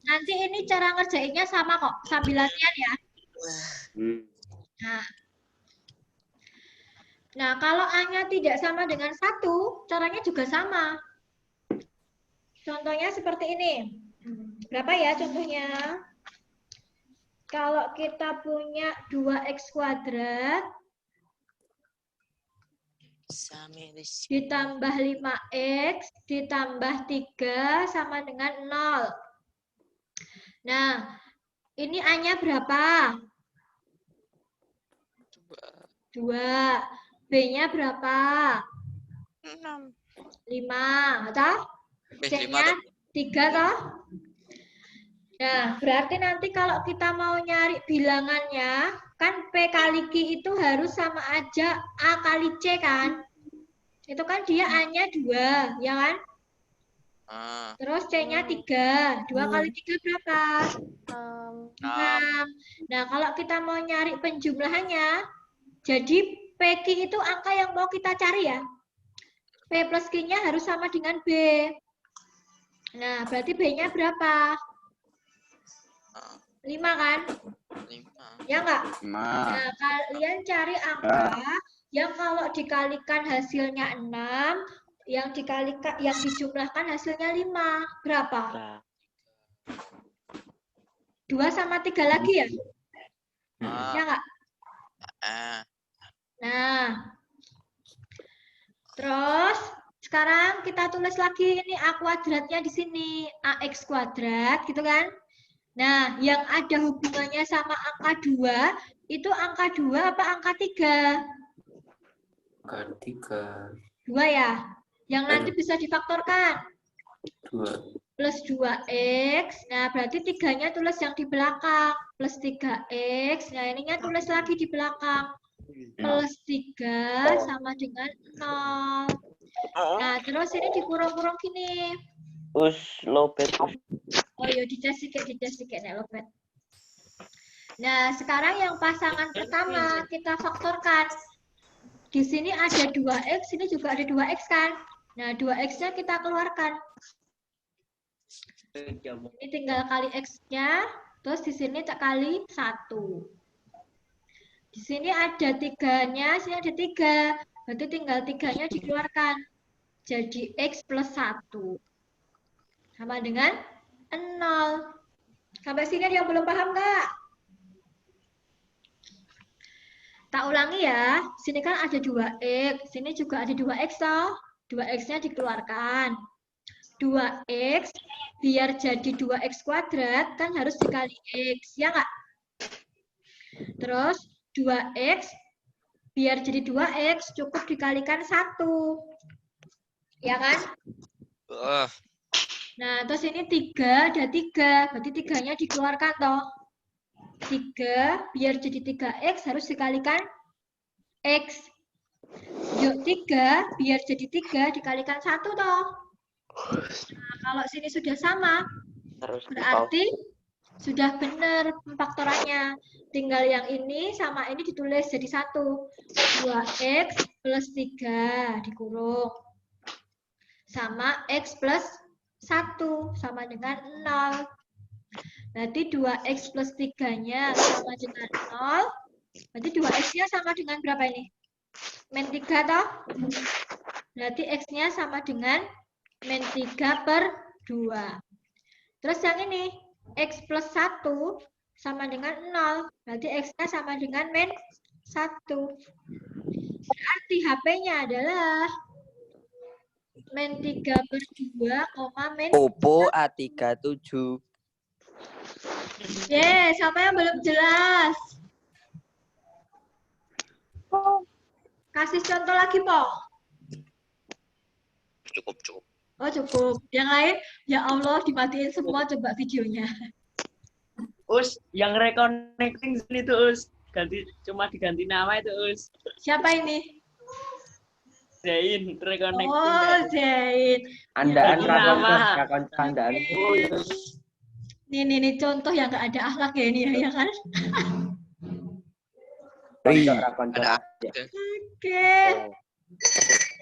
Nanti ini cara ngerjainnya sama kok, sambil latihan ya. Nah, kalau A-nya tidak sama dengan 1, caranya juga sama. Contohnya seperti ini. Berapa ya contohnya? Kalau kita punya 2X kuadrat ditambah 5X ditambah 3 sama dengan 0. Nah, ini A-nya berapa? 2. B-nya berapa? 6. 5. Atau? C-nya 3 toh? Nah, berarti nanti kalau kita mau nyari bilangannya, kan P kali Q itu harus sama aja A kali C kan? Itu kan dia A-nya 2, ya kan? Terus C-nya 3. 2 kali 3 berapa? 6. Nah, kalau kita mau nyari penjumlahannya, jadi PQ itu angka yang mau kita cari ya. P plus Q-nya harus sama dengan B. Nah, berarti B-nya berapa? 5 kan? 5. Ya nggak? Nah, kalian cari angka yang kalau dikalikan hasilnya 6, yang dijumlahkan hasilnya 5. Berapa? 2 sama 3 lagi ya? Ya nggak? Nah, terus sekarang kita tulis lagi ini A kuadratnya di sini, AX kuadrat gitu kan. Nah, yang ada hubungannya sama angka 2, itu angka 2 apa angka 3? Angka 3. 2 ya? Yang nanti bisa difaktorkan. 2. Plus 2X, nah berarti 3-nya tulis yang di belakang. Plus 3X, nah ininya tulis lagi di belakang. Plus 3 sama dengan 0. Nah, terus ini dikurung-kurung gini. Lopet. Oh iya, dicas sedikit nek lopet. Nah, sekarang yang pasangan pertama kita faktorkan. Di sini ada 2X, sini juga ada 2X kan? Nah, 2X-nya kita keluarkan. Ini tinggal kali X-nya, terus di sini tak kali 1. Di sini ada 3-nya, sini ada 3. Berarti tinggal 3-nya dikeluarkan. Jadi X plus 1. Sama dengan 0. Sampai sini ada yang belum paham nggak? Tak ulangi ya. Sini kan ada 2X. Sini juga ada 2X toh. 2X-nya dikeluarkan. 2X biar jadi 2X kuadrat kan harus dikali X. Ya nggak? Terus 2X biar jadi 2X cukup dikalikan 1. Ya kan? Nah, terus ini 3, ada 3. Berarti 3-nya dikeluarkan toh. 3 biar jadi 3X harus dikalikan X. Yuk 3 biar jadi 3 dikalikan 1 toh. Nah, kalau sini sudah sama, berarti sudah benar pemfaktorannya. Tinggal yang ini sama ini ditulis jadi 1. 2X plus 3 dikurung. Sama X plus 1 sama dengan 0. Berarti 2X plus 3-nya sama dengan 0. Berarti 2X-nya sama dengan berapa ini? Min 3 toh? Berarti X-nya sama dengan min 3 per 2. Terus yang ini, X plus 1 sama dengan 0. Berarti X-nya sama dengan min 1. Berarti HP-nya adalah min 3 per 2, min Oppo A37. siapa yang belum jelas? Kasih contoh lagi, Po. Cukup. Oh, cukup. Yang lain, ya Allah, dimatiin semua coba videonya. Us, yang reconnecting sini tuh Us. Cuma diganti nama itu Us. Siapa ini? Zain, reconnecting. Oh, Zain. Andaan Nama. rakon andaan. Nih, contoh yang nggak ada akhlak ya ini ya kan? Rakon. Ada. Oke.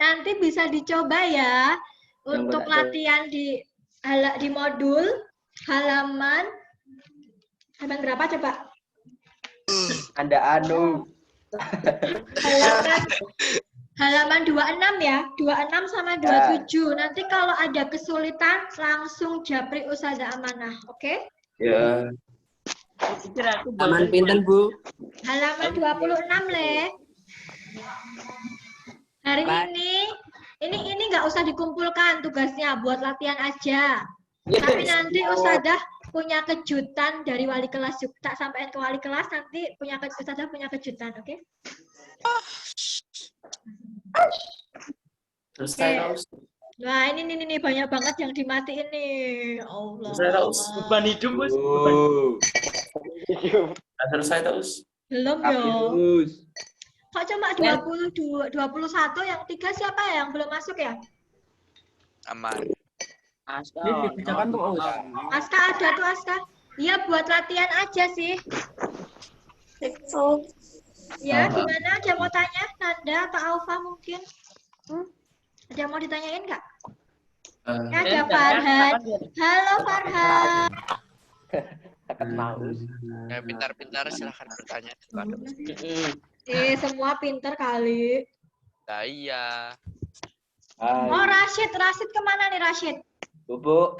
Nanti bisa dicoba ya untuk latihan di modul halaman berapa coba? Anda anu. Halaman 26 ya, 26 sama 27. Nanti kalau ada kesulitan langsung japri Ustazah Amanah, oke? Ya. Aman pinten, Bu? Halaman 26, Le. Hari ini nggak usah dikumpulkan tugasnya, buat latihan aja. Tapi nanti Ustazah punya kejutan dari wali kelas juga. Tak sampai ke wali kelas nanti Ustazah punya kejutan, oke? Nah, ini banyak banget yang dimatiin nih. Allah. Beban hidup, Us. Selesai terus. Belum ya. Kok cuma 21 yang 3 siapa ya yang belum masuk ya? Aman. Aska. Aska ada tuh Aska. Iya buat latihan aja sih. Ya gimana? Ada mau tanya? Nanda atau Alfa mungkin? Ada yang mau ditanyain nggak? Ada Farhan. Halo Farhan. Ya, pintar-pintar silahkan bertanya. Semua pinter kali. Nah, iya. Oh Rashid kemana nih Rashid? Bu.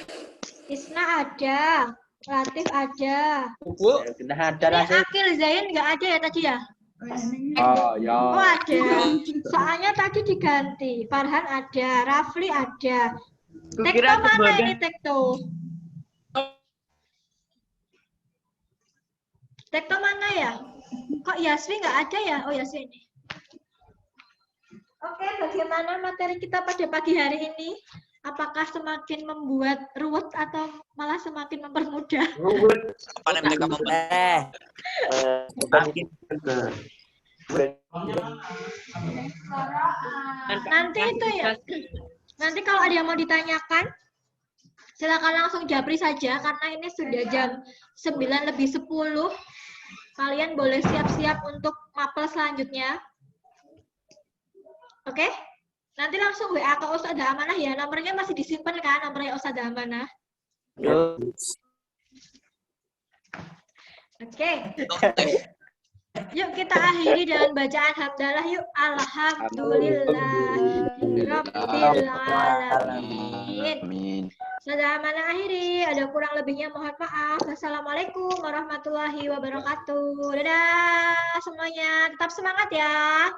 Isna ada, Latif ada. Bu. Sudah ada Ini Rasid. Akil Zain nggak ada ya tadi ya? Oh, ya. Oh ada. Soalnya tadi diganti. Farhan ada, Rafli ada. Tekto mana ini Tekto? Tekto mana ya? Kok Yaswi nggak ada ya? Oh Yaswi ini. Oke, bagaimana materi kita pada pagi hari ini? Apakah semakin membuat ruwet atau malah semakin mempermudah? Apa yang mereka membuat? Nanti itu ya. Nanti kalau ada yang mau ditanyakan, silakan langsung japri saja karena ini sudah jam 9:10. Kalian boleh siap-siap untuk mapel selanjutnya. Oke? Nanti langsung WA ke Ustazah Amanah ya. Nomornya masih disimpan kan, nomornya Ustazah Amanah. Oke. Yuk kita akhiri dengan bacaan hamdalah yuk. Alhamdulillah Rabbil alamin. Amin. Sudah mana akhiri, ada kurang lebihnya mohon maaf. Wassalamualaikum warahmatullahi wabarakatuh. Dadah semuanya, tetap semangat ya.